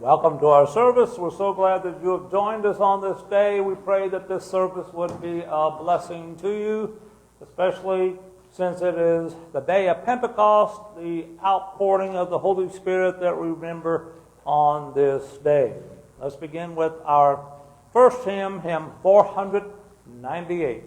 Welcome to our service. We're so glad that you have joined us on this day. We pray that this service would be a blessing to you, especially since it is the day of Pentecost, the outpouring of the Holy Spirit that we remember on this day. Let's begin with our first hymn, hymn 498.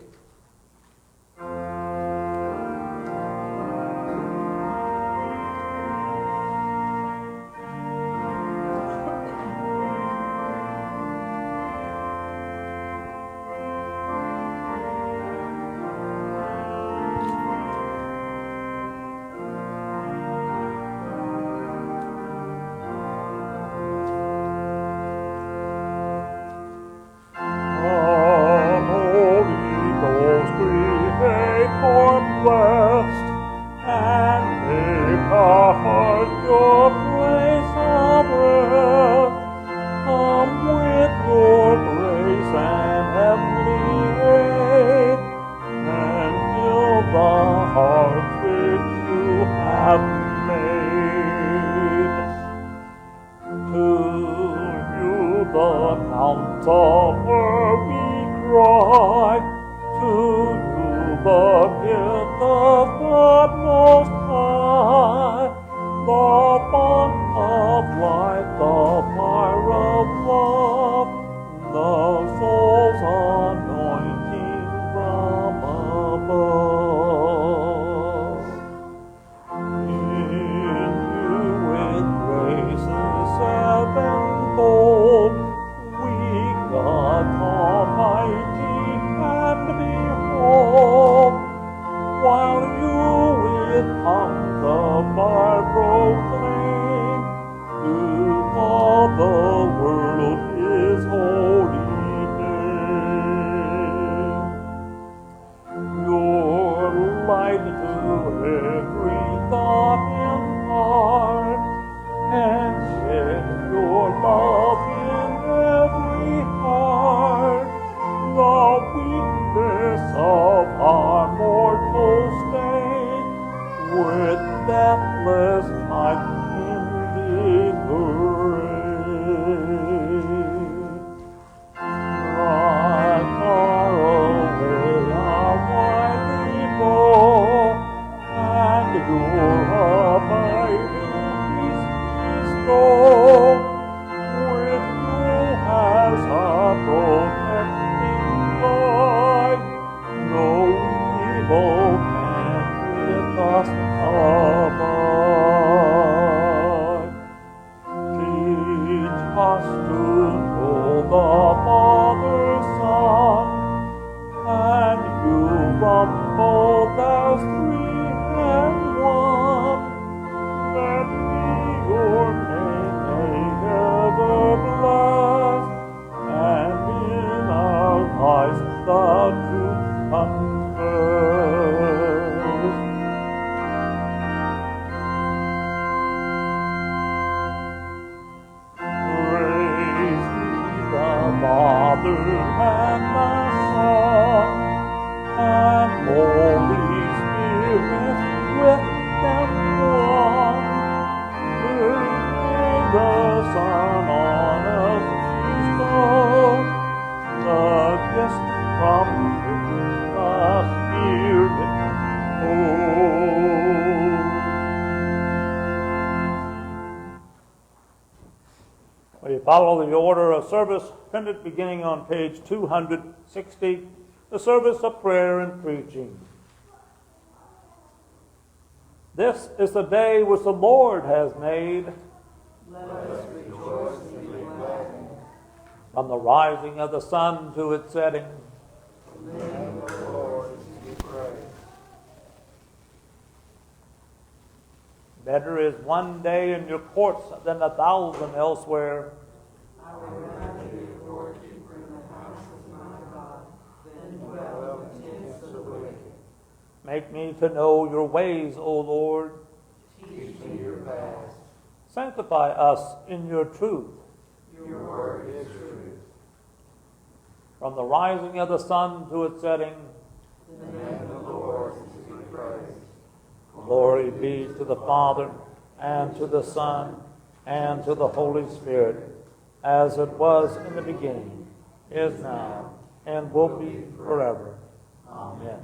Follow the order of service printed beginning on page 260, the service of prayer and preaching. This is the day which the Lord has made. Let us rejoice and be glad. From the rising of the sun to its setting. The name of the Lord is to be praised. Better is one day in your courts than 1,000 elsewhere. I would rather be a doorkeeper in the house of my God than dwell in the tents of the wicked. Make me to know your ways, O Lord. Teach me your paths. Sanctify us in your truth. Your word is truth. From the rising of the sun to its setting. The name of the Lord is to be praised. Glory be to the Father, and to the Son, and to the Holy Spirit, as it was in the beginning, is now, and will be forever. Amen.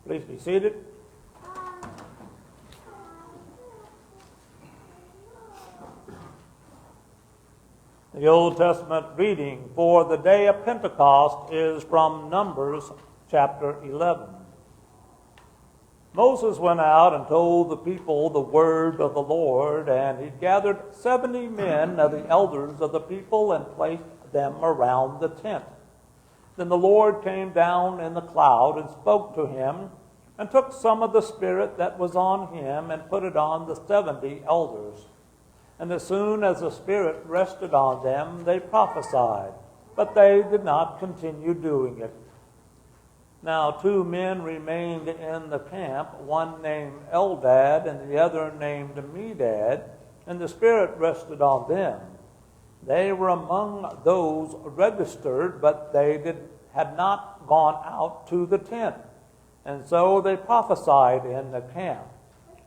Please be seated. The Old Testament reading for the day of Pentecost is from Numbers chapter 11. Moses went out and told the people the word of the Lord, and he gathered 70 men of the elders of the people and placed them around the tent. Then the Lord came down in the cloud and spoke to him, and took some of the Spirit that was on him and put it on the 70 elders. And as soon as the Spirit rested on them, they prophesied, but they did not continue doing it. Now 2 men remained in the camp, one named Eldad and the other named Medad, and the Spirit rested on them. They were among those registered, but they had not gone out to the tent. And so they prophesied in the camp.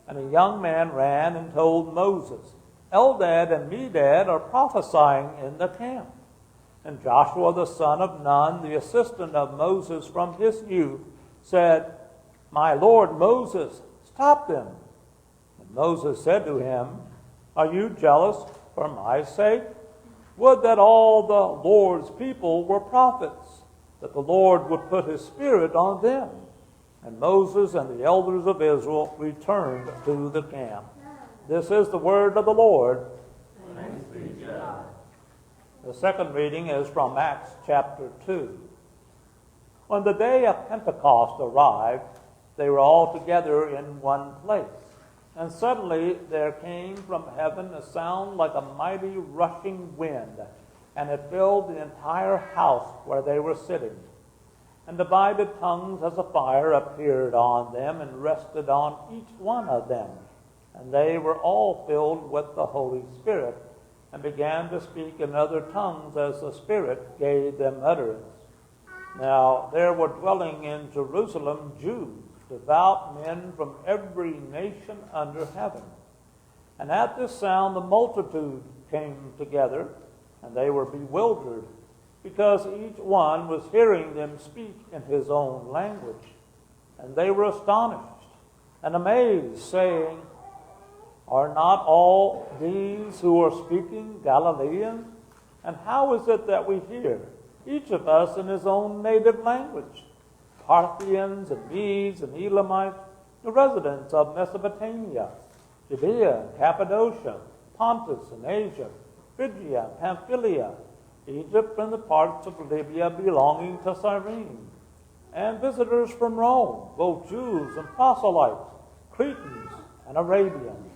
And a young man ran and told Moses, Eldad and Medad are prophesying in the camp. And Joshua the son of Nun, the assistant of Moses from his youth, said, My Lord Moses, stop them. And Moses said to him, Are you jealous for my sake? Would that all the Lord's people were prophets, that the Lord would put his Spirit on them. And Moses and the elders of Israel returned to the camp. This is the word of the Lord. Thanks be to God. The second reading is from Acts chapter 2. When the day of Pentecost arrived, they were all together in one place. And suddenly there came from heaven a sound like a mighty rushing wind, and it filled the entire house where they were sitting. And divided tongues as a fire appeared on them and rested on each one of them. And they were all filled with the Holy Spirit, and began to speak in other tongues as the Spirit gave them utterance. Now there were dwelling in Jerusalem Jews, devout men from every nation under heaven. And at this sound the multitude came together, and they were bewildered, because each one was hearing them speak in his own language. And they were astonished and amazed, saying, Are not all these who are speaking Galileans? And how is it that we hear, each of us in his own native language? Parthians and Medes and Elamites, the residents of Mesopotamia, Judea, Cappadocia, Pontus and Asia, Phrygia, Pamphylia, Egypt and the parts of Libya belonging to Cyrene, and visitors from Rome, both Jews and proselytes, Cretans and Arabians.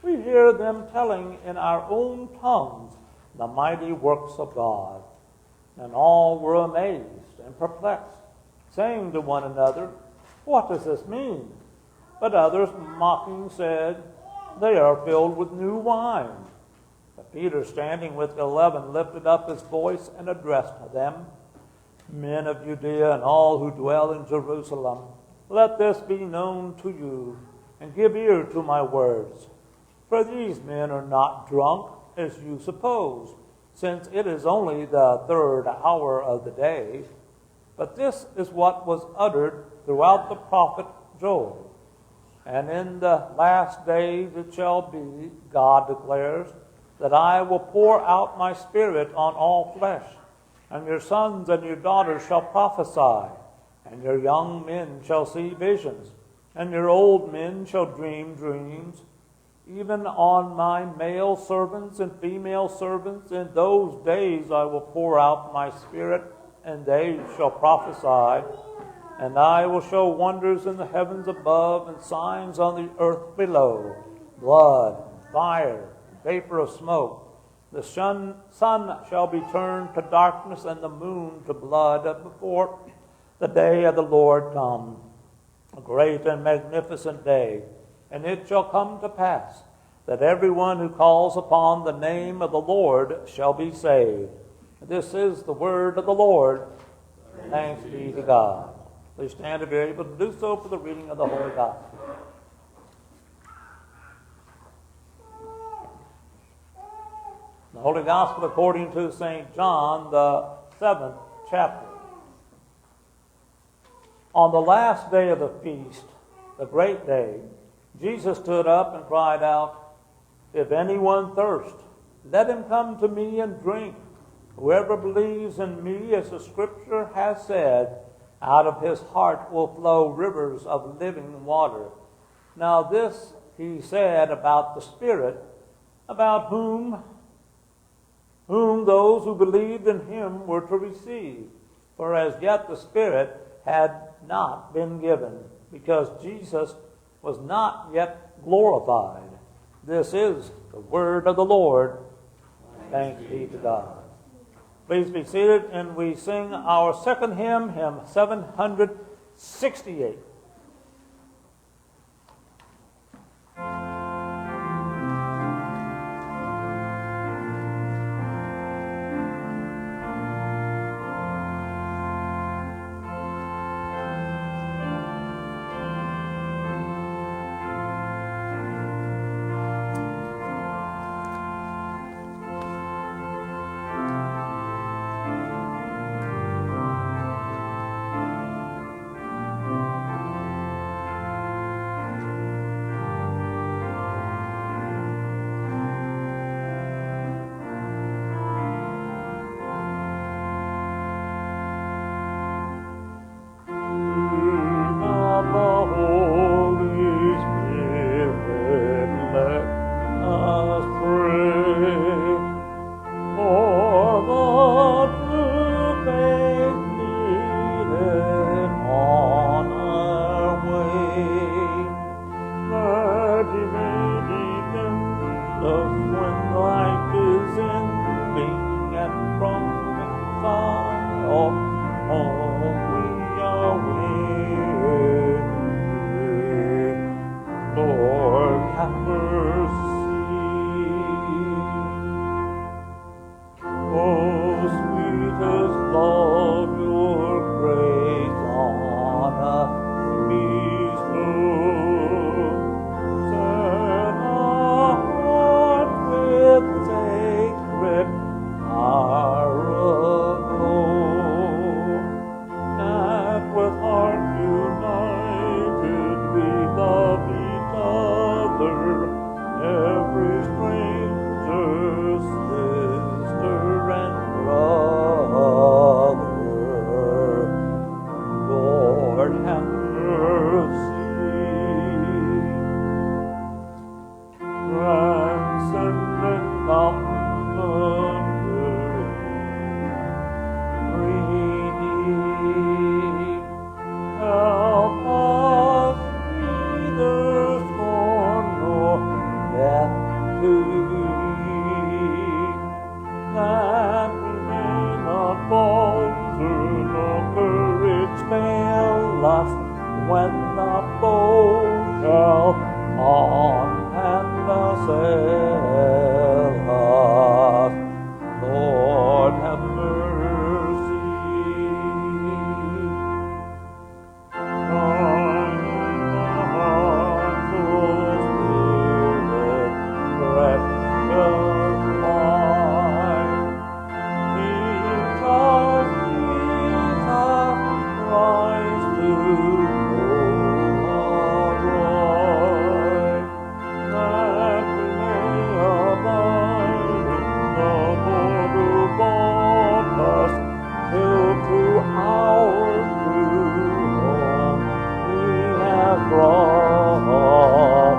We hear them telling in our own tongues the mighty works of God. And all were amazed and perplexed, saying to one another, "What does this mean?" But others, mocking, said, "They are filled with new wine." But Peter, standing with the 11, lifted up his voice and addressed them, "Men of Judea and all who dwell in Jerusalem, let this be known to you, and give ear to my words. For these men are not drunk, as you suppose, since it is only the third hour of the day. But this is what was uttered throughout the prophet Joel. And in the last days it shall be, God declares, that I will pour out my Spirit on all flesh, and your sons and your daughters shall prophesy, and your young men shall see visions, and your old men shall dream dreams. Even on my male servants and female servants in those days I will pour out my Spirit, and they shall prophesy. And I will show wonders in the heavens above and signs on the earth below, blood, fire, vapor of smoke. The sun shall be turned to darkness and the moon to blood before the day of the Lord come, a great and magnificent day. And it shall come to pass that everyone who calls upon the name of the Lord shall be saved." This is the word of the Lord. Thanks be to God. Please stand if you're able to do so for the reading of the Holy Gospel. The Holy Gospel according to St. John, the 7th chapter. On the last day of the feast, the great day, Jesus stood up and cried out, "If anyone thirst, let him come to me and drink. Whoever believes in me, as the Scripture has said, out of his heart will flow rivers of living water." Now this he said about the Spirit, about whom those who believed in him were to receive. For as yet the Spirit had not been given, because Jesus was not yet glorified. This is the word of the Lord. Thanks be to God. Please be seated, and we sing our second hymn, hymn 768. Hour of glory. when the foe shall on and assail us. Lord, have mercy. Shine in the hearts, O Spirit, precious light. Teach us, Jesus Christ, to know aright, that we may abide in the Lord who bought us, till to our true home He has brought us.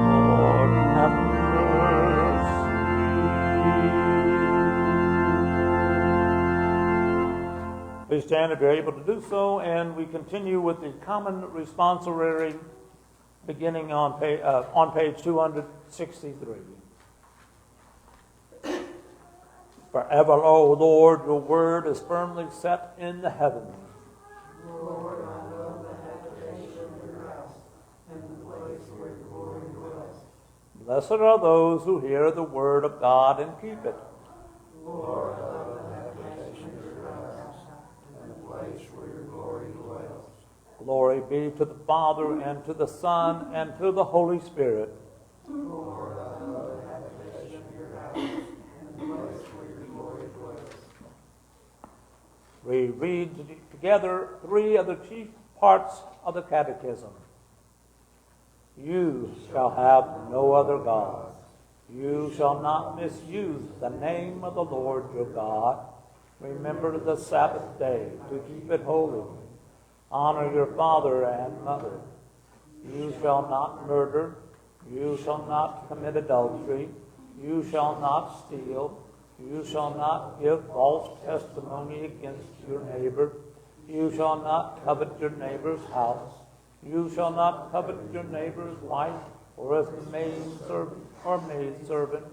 Lord, have mercy. Please stand if you're able to do so, and we continue with the common responsory beginning on page 263. Forever, O Lord, your word is firmly set in the heavens. Lord, I love the habitation of your house, and the place where your glory dwells. Blessed are those who hear the word of God and keep it. Lord, I love the habitation of your house, and the place where your glory dwells. Glory be to the Father, and to the Son, and to the Holy Spirit. Lord, I love the habitation of your house, and the place where your glory dwells. We read together three of the chief parts of the Catechism. You shall have no other gods. You shall not misuse the name of the Lord your God. Remember the Sabbath day to keep it holy. Honor your father and mother. You shall not murder. You shall not commit adultery. You shall not steal. You shall not give false testimony against your neighbor. You shall not covet your neighbor's house. You shall not covet your neighbor's wife, or his maidservant,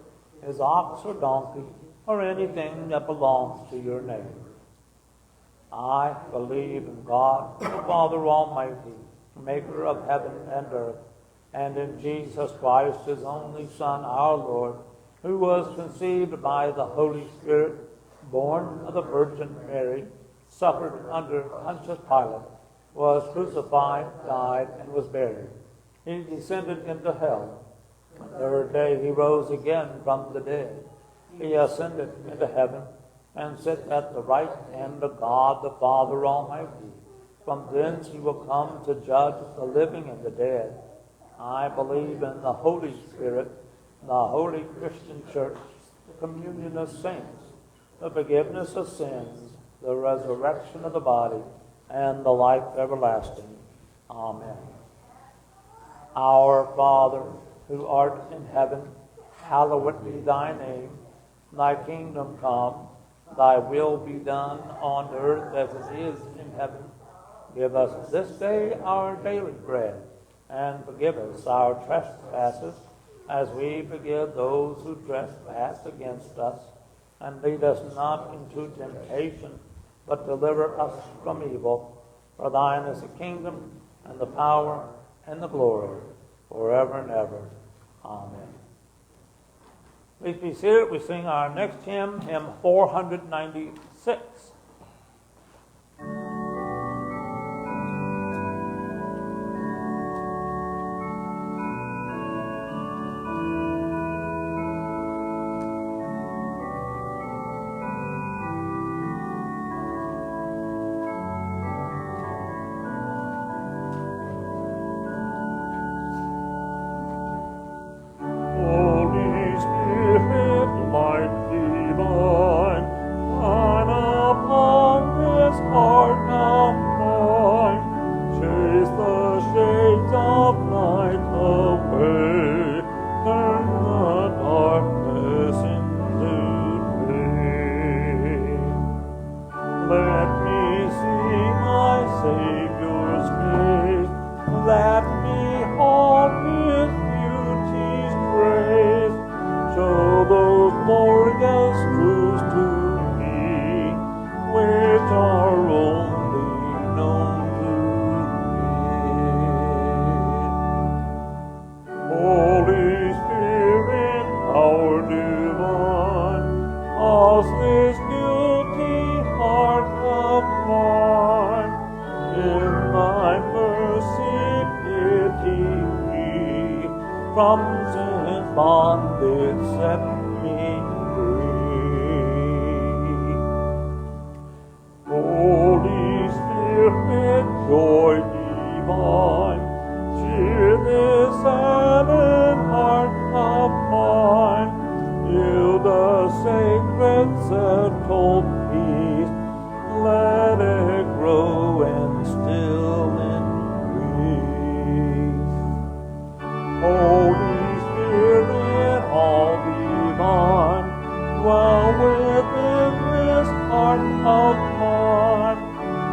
his ox or donkey, or anything that belongs to your neighbor. I believe in God, the Father Almighty, maker of heaven and earth, and in Jesus Christ, his only Son, our Lord, who was conceived by the Holy Spirit, born of the Virgin Mary, suffered under Pontius Pilate, was crucified, died, and was buried. He descended into hell. The third day he rose again from the dead. He ascended into heaven and sat at the right hand of God the Father Almighty. From thence he will come to judge the living and the dead. I believe in the Holy Spirit, the holy Christian church, the communion of saints, the forgiveness of sins, the resurrection of the body, and the life everlasting. Amen. Our Father, who art in heaven, hallowed be thy name. Thy kingdom come, thy will be done on earth as it is in heaven. Give us this day our daily bread, and forgive us our trespasses, as we forgive those who trespass against us. And lead us not into temptation, but deliver us from evil. For thine is the kingdom, and the power, and the glory, forever and ever. Amen. Please be seated. We sing our next hymn, hymn 496. Holy Spirit, light divine, shine upon this heart now mine. Chase the shades of night away, turn the darkness into day. Let me see my Savior's face, let me hold His beauty's grace. Show those glorious truths to me, which are only known to from sin's bondage set me free. Holy Spirit, joy divine, cheer this saddened heart of mine. Yield the sacred settled peace, let it grow and still in peace. Holy Spirit, all divine, dwell within this heart of mine.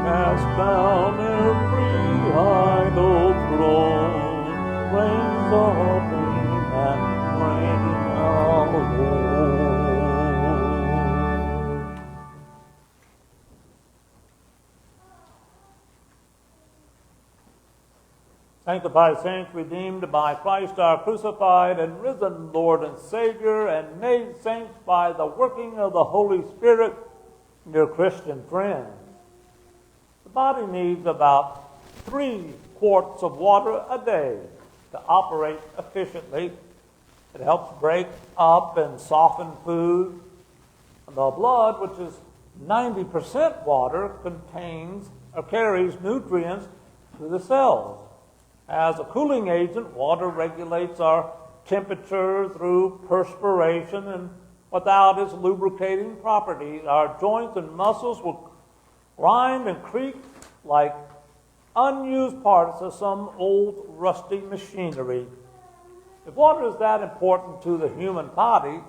Cast down every idol throne, reigns supreme and reign alone. Sanctified saints, redeemed by Christ our crucified and risen Lord and Savior, and made saints by the working of the Holy Spirit, dear Christian friends. The body needs about 3 quarts of water a day to operate efficiently. It helps break up and soften food. The blood, which is 90% water, contains or carries nutrients to the cells. As a cooling agent, water regulates our temperature through perspiration, and without its lubricating properties, our joints and muscles will grind and creak like unused parts of some old rusty machinery. If water is that important to the human body,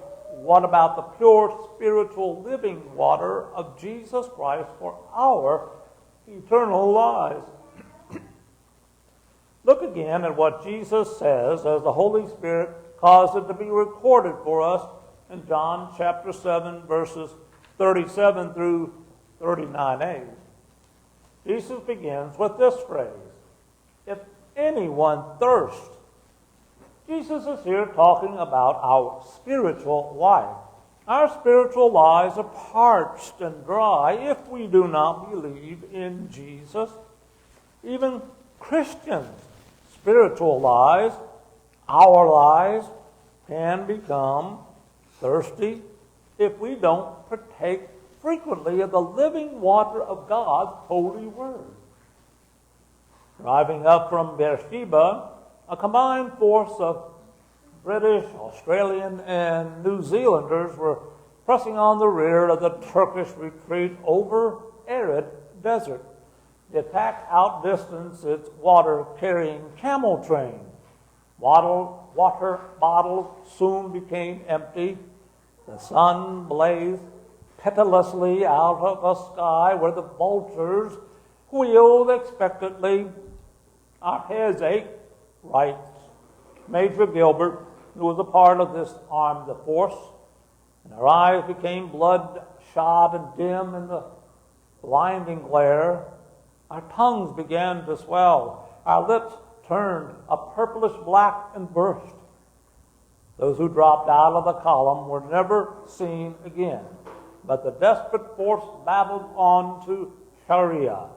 what about the pure spiritual living water of Jesus Christ for our eternal lives? Look again at what Jesus says as the Holy Spirit caused it to be recorded for us in John chapter 7, verses 37 through 39a. Jesus begins with this phrase, if anyone thirsts. Jesus is here talking about our spiritual life. Our spiritual lives are parched and dry if we do not believe in Jesus. Even Christians' spiritual lives, our lives, can become thirsty if we don't partake frequently of the living water of God's holy word. Driving up from Beersheba, a combined force of British, Australian, and New Zealanders were pressing on the rear of the Turkish retreat over arid desert. The attack outdistanced its water-carrying camel train. Water bottles soon became empty. The sun blazed pitilessly out of a sky where the vultures wheeled expectantly. Our heads ached, writes Major Gilbert, who was a part of this armed force, and our eyes became bloodshot and dim in the blinding glare. Our tongues began to swell. Our lips turned a purplish black and burst. Those who dropped out of the column were never seen again, but the desperate force battled on to Sharia.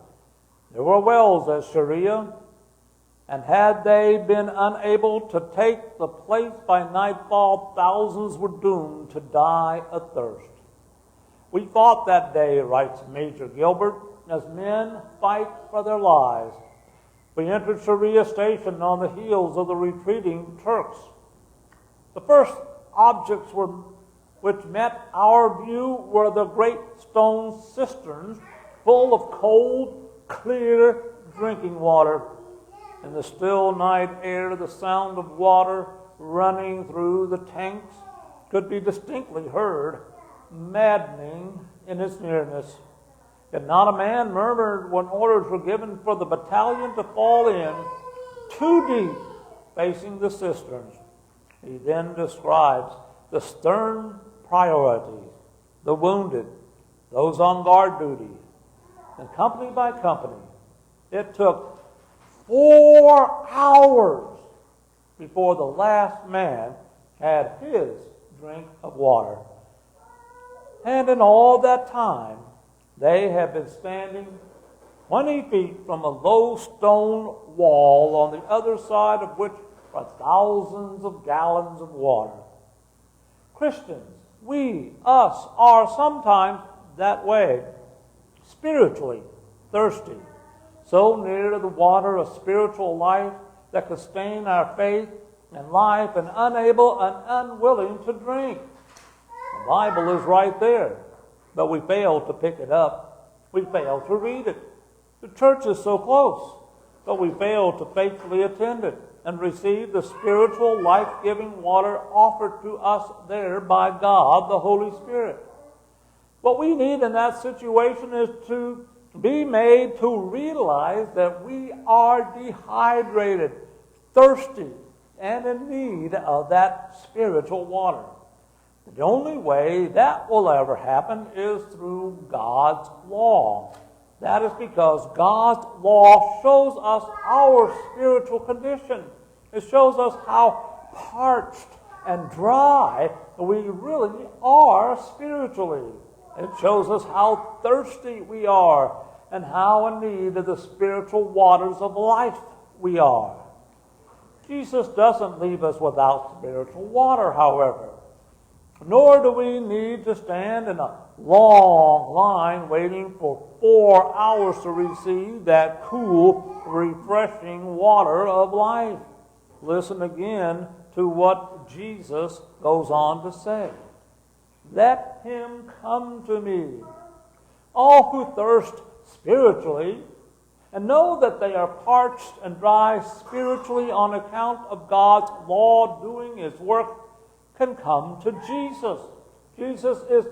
There were wells at Sharia, and had they been unable to take the place by nightfall, thousands were doomed to die of thirst. We fought that day, writes Major Gilbert, as men fight for their lives. We entered Sharia station on the heels of the retreating Turks. The first objects which met our view were the great stone cisterns full of cold, clear drinking water. In the still night air, the sound of water running through the tanks could be distinctly heard, maddening in its nearness. Yet not a man murmured when orders were given for the battalion to fall in, too deep, facing the cisterns. He then describes the stern priorities, the wounded, those on guard duty, and company by company. It took 4 hours before the last man had his drink of water. And in all that time, they have been standing 20 feet from a low stone wall on the other side of which for thousands of gallons of water. Christians, us, are sometimes that way, spiritually thirsty, so near to the water of spiritual life that can sustain our faith and life, and unable and unwilling to drink. The Bible is right there, but we fail to pick it up. We fail to read it. The church is so close, but we fail to faithfully attend it and receive the spiritual, life-giving water offered to us there by God, the Holy Spirit. What we need in that situation is to be made to realize that we are dehydrated, thirsty, and in need of that spiritual water. The only way that will ever happen is through God's law. That is because God's law shows us our spiritual condition. It shows us how parched and dry we really are spiritually. It shows us how thirsty we are and how in need of the spiritual waters of life we are. Jesus doesn't leave us without spiritual water, however. Nor do we need to stand in a long line waiting for 4 hours to receive that cool, refreshing water of life. Listen again to what Jesus goes on to say. Let him come to me, all who thirst spiritually, and know that they are parched and dry spiritually on account of God's law doing his work, can come to Jesus. Jesus is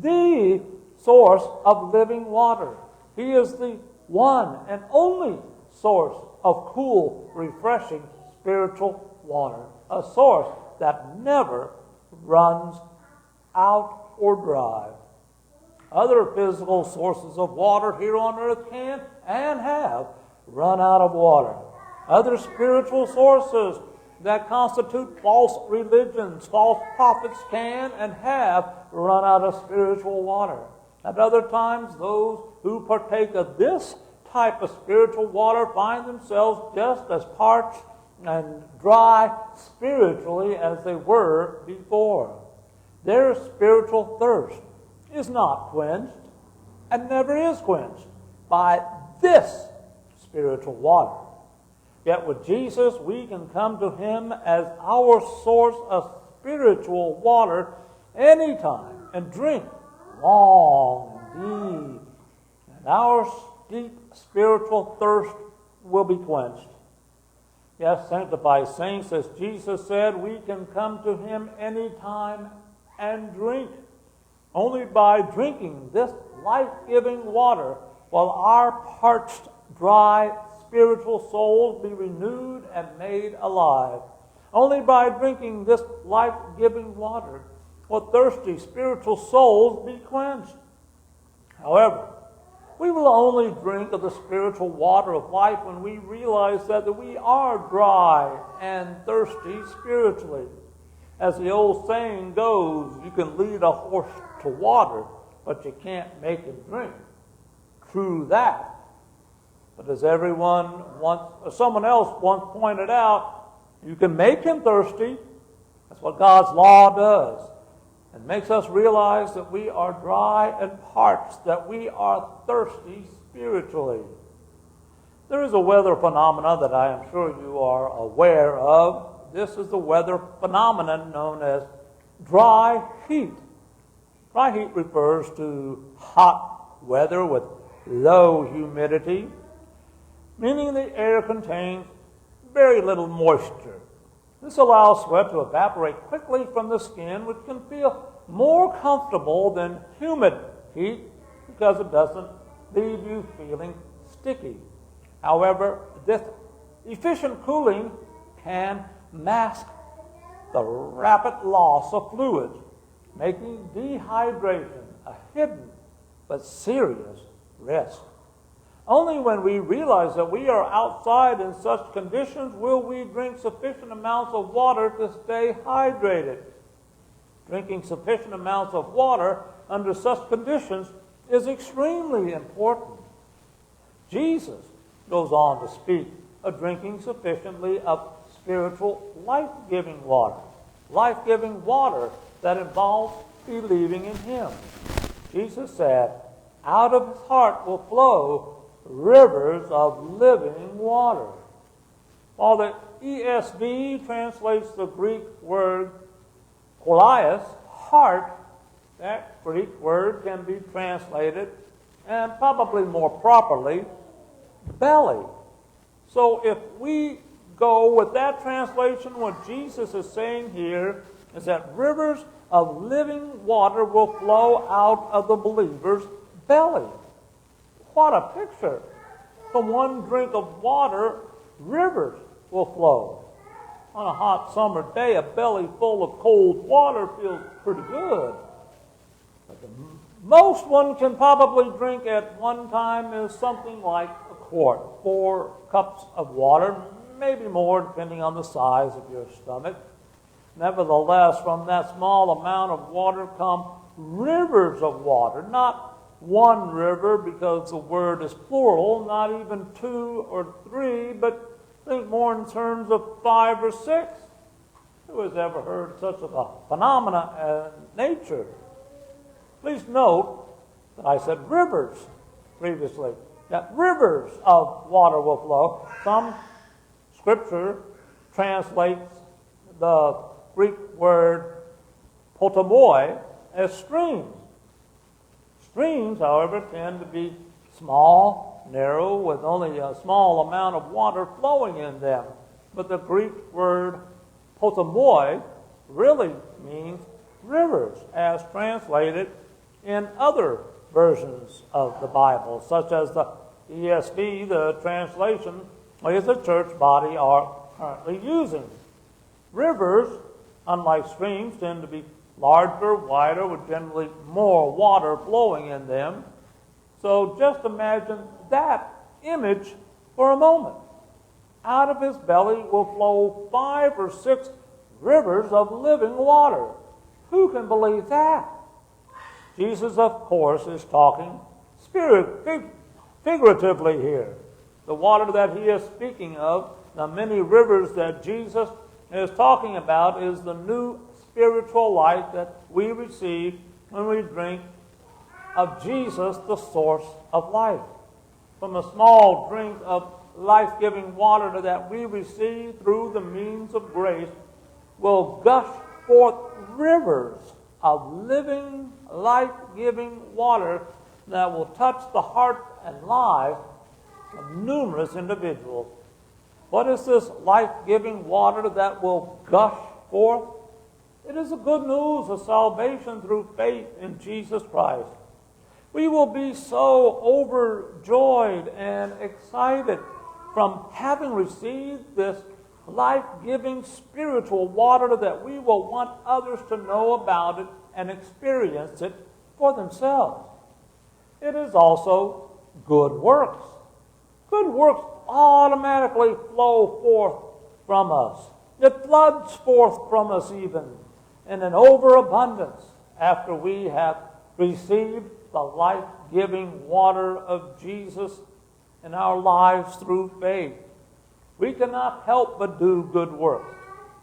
the source of living water. He is the one and only source of cool, refreshing spiritual water. A source that never runs out or dry. Other physical sources of water here on earth can and have run out of water. Other spiritual sources that constitute false religions, false prophets can and have run out of spiritual water. At other times, those who partake of this type of spiritual water find themselves just as parched and dry spiritually as they were before. Their spiritual thirst is not quenched and never is quenched by this spiritual water. Yet with Jesus, we can come to him as our source of spiritual water anytime and drink long and deep. And our deep spiritual thirst will be quenched. Yes, sanctified saints, as Jesus said, we can come to him anytime and drink. Only by drinking this life-giving water will our parched, dry, spiritual souls be renewed and made alive. Only by drinking this life-giving water will thirsty spiritual souls be quenched. However, we will only drink of the spiritual water of life when we realize that we are dry and thirsty spiritually. As the old saying goes, you can lead a horse to water, but you can't make him drink. True that. But as someone else once pointed out, you can make him thirsty. That's what God's law does. It makes us realize that we are dry and parched, that we are thirsty spiritually. There is a weather phenomenon that I am sure you are aware of. This is the weather phenomenon known as dry heat. Dry heat refers to hot weather with low humidity, meaning the air contains very little moisture. This allows sweat to evaporate quickly from the skin, which can feel more comfortable than humid heat because it doesn't leave you feeling sticky. However, this efficient cooling can mask the rapid loss of fluids, making dehydration a hidden but serious risk. Only when we realize that we are outside in such conditions will we drink sufficient amounts of water to stay hydrated. Drinking sufficient amounts of water under such conditions is extremely important. Jesus goes on to speak of drinking sufficiently of spiritual life-giving water. Life-giving water that involves believing in Him. Jesus said, out of his heart will flow rivers of living water. While the ESV translates the Greek word kolias, heart, that Greek word can be translated, and probably more properly, belly. So if we go with that translation, what Jesus is saying here is that rivers of living water will flow out of the believer's belly. What a picture! From one drink of water, rivers will flow. On a hot summer day, a belly full of cold water feels pretty good. But the most one can probably drink at one time is something like a quart, 4 cups of water, maybe more depending on the size of your stomach. Nevertheless, from that small amount of water come rivers of water, not one river because the word is plural, not even 2 or 3, but think more in terms of 5 or 6. Who has ever heard such a phenomena in nature? Please note that I said rivers previously, that rivers of water will flow. Some scripture translates the Greek word potamoi as streams. Streams, however, tend to be small, narrow, with only a small amount of water flowing in them. But the Greek word potamoi really means rivers, as translated in other versions of the Bible, such as the ESV, the translation is the church body are currently using. Rivers, unlike streams, tend to be larger, wider, with generally more water flowing in them. So just imagine that image for a moment. Out of his belly will flow 5 or 6 rivers of living water. Who can believe that? Jesus, of course, is talking figuratively here. The water that he is speaking of, the many rivers that Jesus is talking about, is the new spiritual life that we receive when we drink of Jesus, the source of life. From a small drink of life-giving water that we receive through the means of grace will gush forth rivers of living, life-giving water that will touch the heart and lives of numerous individuals. What is this life-giving water that will gush forth? It is the good news of salvation through faith in Jesus Christ. We will be so overjoyed and excited from having received this life-giving spiritual water that we will want others to know about it and experience it for themselves. It is also good works. Good works automatically flow forth from us. It floods forth from us even in an overabundance after we have received the life-giving water of Jesus in our lives through faith. We cannot help but do good works.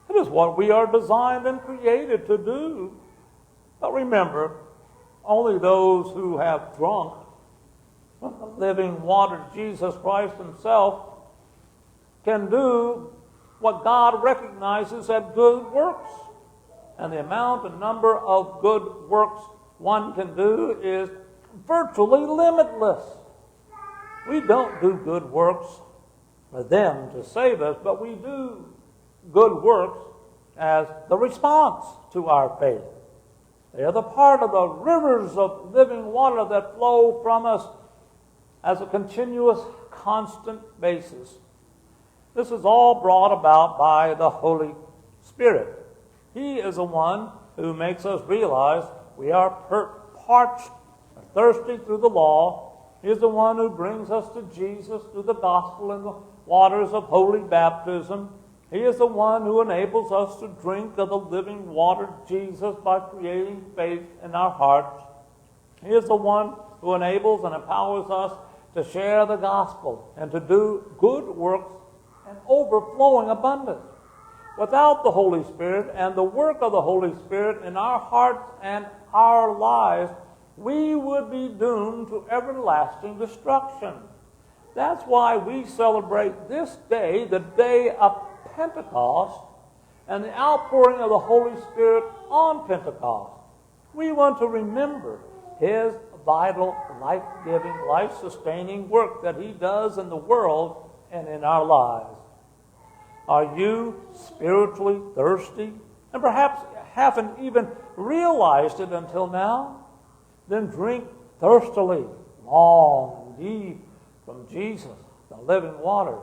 It is what we are designed and created to do. But remember, only those who have drunk from the living water, Jesus Christ himself, can do what God recognizes as good works. And the amount and number of good works one can do is virtually limitless. We don't do good works for them to save us, but we do good works as the response to our faith. They are the part of the rivers of living water that flow from us as a continuous, constant basis. This is all brought about by the Holy Spirit. He is the one who makes us realize we are parched, thirsty through the law. He is the one who brings us to Jesus through the gospel and the waters of holy baptism. He is the one who enables us to drink of the living water, Jesus, by creating faith in our hearts. He is the one who enables and empowers us to share the gospel and to do good works in overflowing abundance. Without the Holy Spirit and the work of the Holy Spirit in our hearts and our lives, we would be doomed to everlasting destruction. That's why we celebrate this day, the day of Pentecost, and the outpouring of the Holy Spirit on Pentecost. We want to remember His vital, life-giving, life-sustaining work that He does in the world and in our lives. Are you spiritually thirsty and perhaps haven't even realized it until now? Then drink thirstily, long and deep from Jesus, the living water.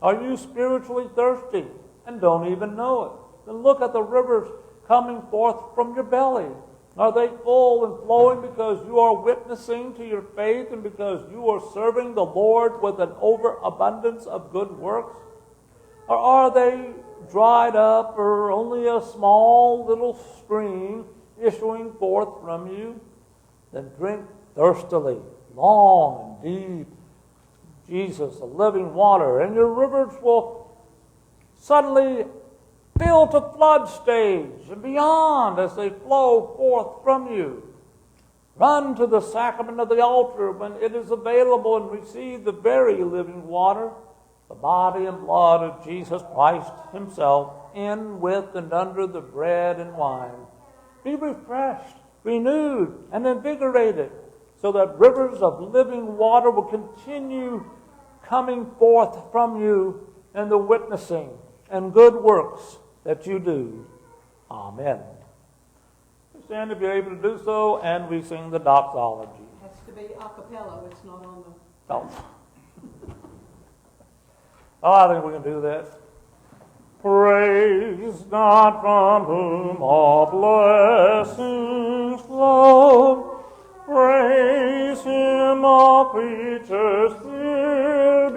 Are you spiritually thirsty and don't even know it? Then look at the rivers coming forth from your belly. Are they full and flowing because you are witnessing to your faith and because you are serving the Lord with an overabundance of good works? Or are they dried up or only a small little stream issuing forth from you? Then drink thirstily, long and deep, Jesus, the living water, and your rivers will suddenly fill to flood stage and beyond as they flow forth from you. Run to the sacrament of the altar when it is available and receive the very living water, the body and blood of Jesus Christ Himself, in, with, and under the bread and wine. Be refreshed, renewed, and invigorated, so that rivers of living water will continue coming forth from you in the witnessing and good works that you do. Amen. Stand if you're able to do so, and we sing the doxology. It has to be a cappella, it's not on the... Oh. I think we can do that. Praise God from whom all blessings flow. Praise Him, all creatures here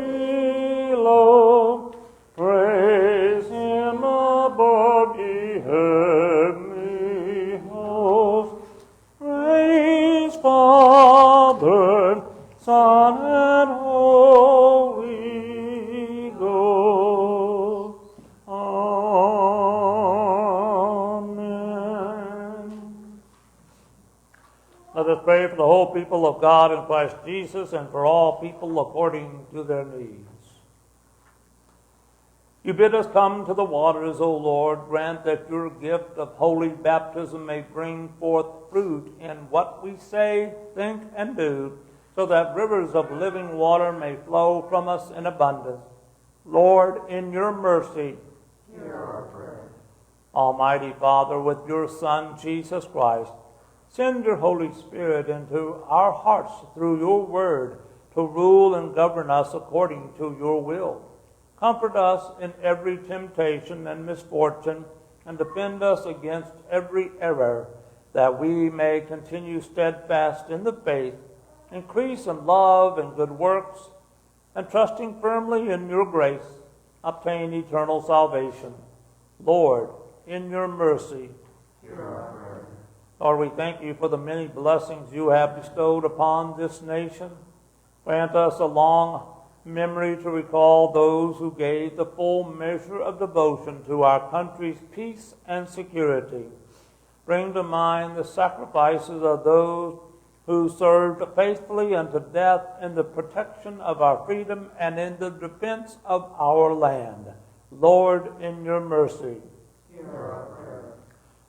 below. Praise Him above, ye heavenly hosts. Praise Father, Son, and Holy Ghost. Amen. Let us pray for the whole people of God in Christ Jesus and for all people according to their needs. You bid us come to the waters, O Lord. Grant that your gift of holy baptism may bring forth fruit in what we say, think, and do, so that rivers of living water may flow from us in abundance. Lord, in your mercy, Hear our prayer. Almighty Father, with your Son, Jesus Christ, send your Holy Spirit into our hearts through your word to rule and govern us according to your will. Comfort us in every temptation and misfortune, and defend us against every error, that we may continue steadfast in the faith, increase in love and good works, and trusting firmly in your grace, obtain eternal salvation. Lord, in your mercy, Hear our prayer. Lord, we thank you for the many blessings you have bestowed upon this nation. Grant us a long memory to recall those who gave the full measure of devotion to our country's peace and security. Bring to mind the sacrifices of those who served faithfully unto death in the protection of our freedom and in the defense of our land. Lord, in your mercy. Hear our prayer.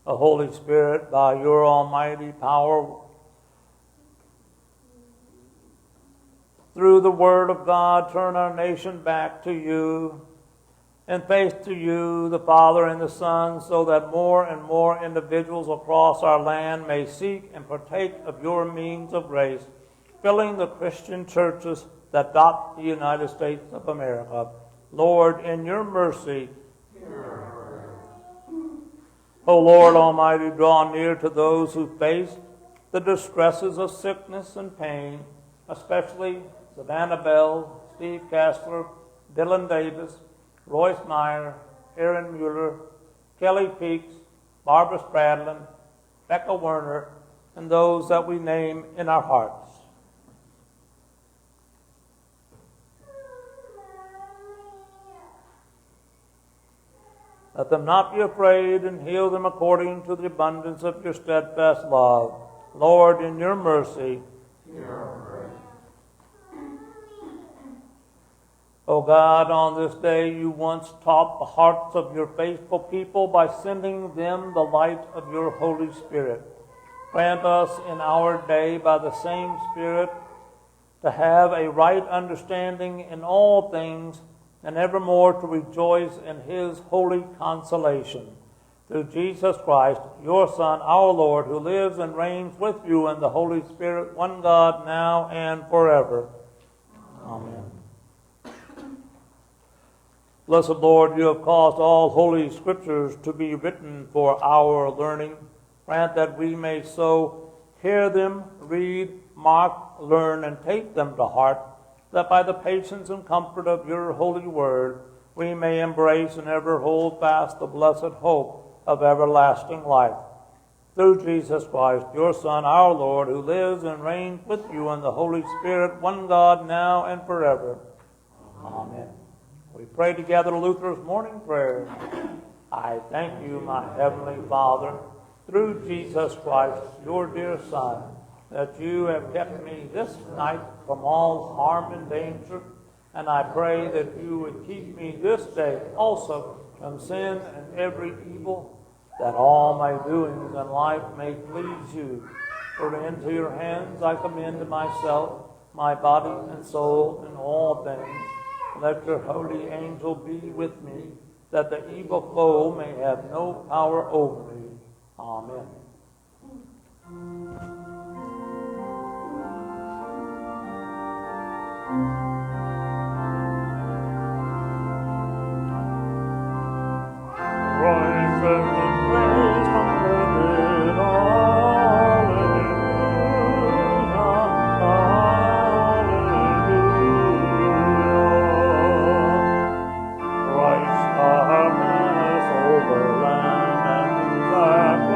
O Holy Spirit, by your almighty power, through the word of God, turn our nation back to you, in faith to you, the Father and the Son, so that more and more individuals across our land may seek and partake of your means of grace, filling the Christian churches that dot the United States of America. Lord, in your mercy, Hear our prayer. O Lord Almighty, draw near to those who face the distresses of sickness and pain, especially Savannah Bell, Steve Kastler, Dylan Davis, Royce Meyer, Aaron Mueller, Kelly Peaks, Barbara Spradlin, Becca Werner, and those that we name in our hearts. Let them not be afraid, and heal them according to the abundance of your steadfast love. Lord, in your mercy, O God, on this day you once taught the hearts of your faithful people by sending them the light of your Holy Spirit. Grant us in our day by the same Spirit to have a right understanding in all things, and evermore to rejoice in his holy consolation. Through Jesus Christ, your Son, our Lord, who lives and reigns with you in the Holy Spirit, one God, now and forever. Amen. Blessed Lord, you have caused all holy scriptures to be written for our learning. Grant that we may so hear them, read, mark, learn, and take them to heart, that by the patience and comfort of your holy word, we may embrace and ever hold fast the blessed hope of everlasting life. Through Jesus Christ, your Son, our Lord, who lives and reigns with you in the Holy Spirit, one God, now and forever. Amen. We pray together Luther's morning prayer. I thank you, my heavenly Father, through Jesus Christ, your dear Son, that you have kept me this night from all harm and danger, and I pray that you would keep me this day also from sin and every evil, that all my doings in life may please you. For into your hands I commend myself, my body and soul, and all things. Let your holy angel be with me, that the evil foe may have no power over me. Amen. Rise and praise from the dead. Hallelujah. Christ our Passover Lamb and sacrifice,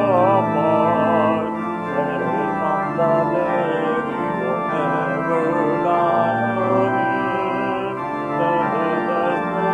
raised from the dead, he will never die again. Death has no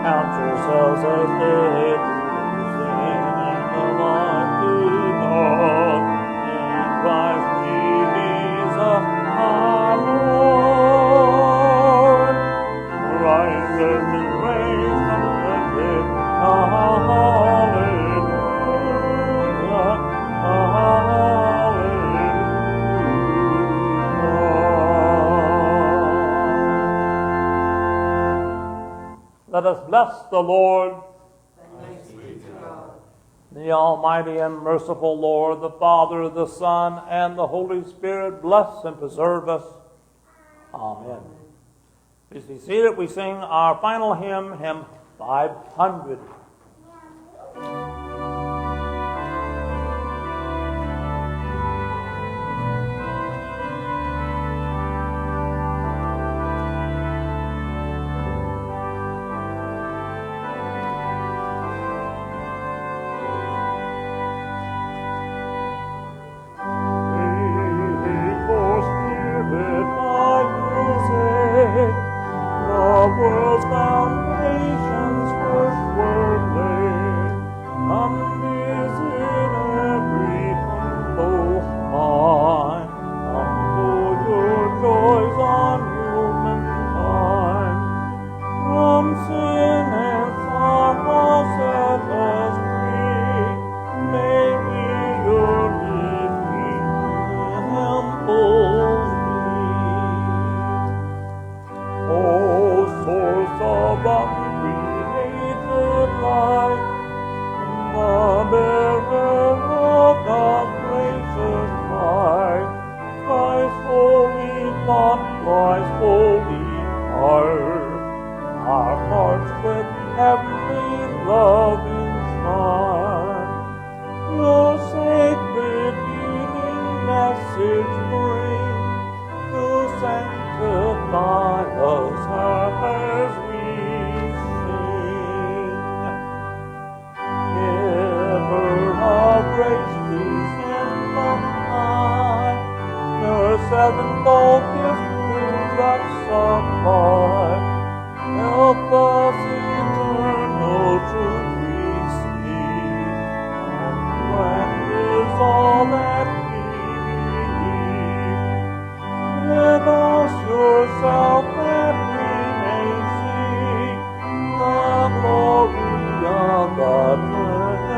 Count yourselves as dead to sin and alive to God in Christ Jesus our Lord. Christ has been raised from the dead. Hallelujah. Hallelujah. Let us bless the Lord. Thanks be to God. The Almighty and merciful Lord, the Father, the Son, and the Holy Spirit, bless and preserve us. Amen. Please be seated. We sing our final hymn, hymn 500. World's foundations first were laid. Come visit every humble mind. Humble your joys on humankind. From sin and sorrow set us free. May we your living temples be. Oh, source of uncreated light, the bearer of God's gracious light, Christ's holy thought, Christ's holy heart, our hearts with heavenly love inspire. us as we sing. Giver of grace, descend from high, your sevenfold gift to us supply. Help us eternal truth receive, and grant is all that we need. Give us yourself that we may see the glory of the Trinity.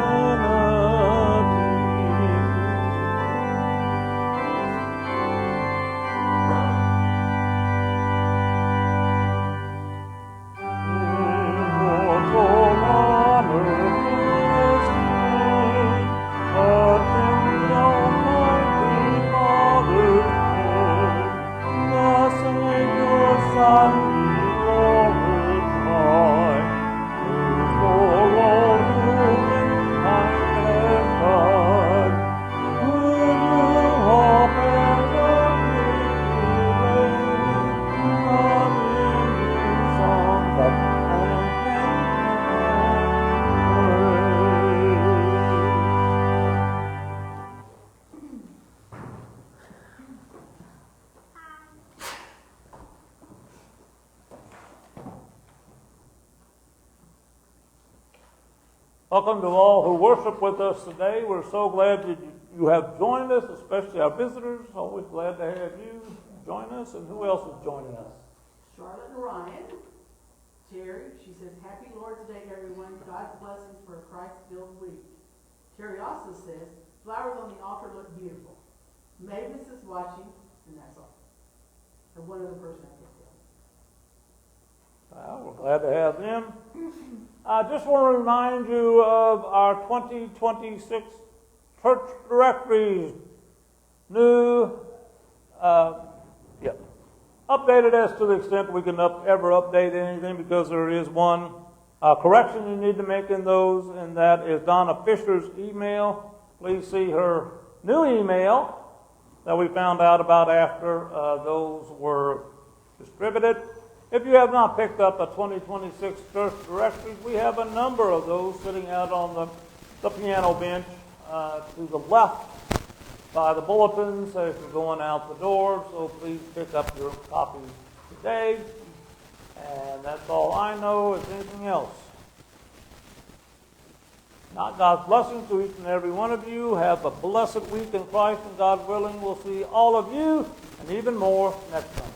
Immortal honor is King, but in the Almighty Father's name, the Savior Son be glorified, who for all humankind has died. Will you all bear the songs of thanks and Welcome to all who worship with us today. We're so glad that you have joined us, especially our visitors. Always glad to have you join us. And who else is joining us? Charlotte and Ryan. Terry, she says, Happy Lord's Day, everyone. God's blessings for a Christ-filled week. Terry also says, flowers on the altar look beautiful. Mavis is watching, and that's all. And one other person I can't tell. Well, we're glad to have them. I just want to remind you of our 2026 church directories, new, updated as to the extent we can ever update anything, because there is one correction you need to make in those, and that is Donna Fisher's email. Please see her new email that we found out about after those were distributed. If you have not picked up a 2026 church directories, we have a number of those sitting out on the piano bench to the left by the bulletins as you're going out the door. So please pick up your copies today. And that's all I know. Is anything else? Not, God's blessing to each and every one of you. Have a blessed week in Christ, and God willing, we'll see all of you and even more next Sunday.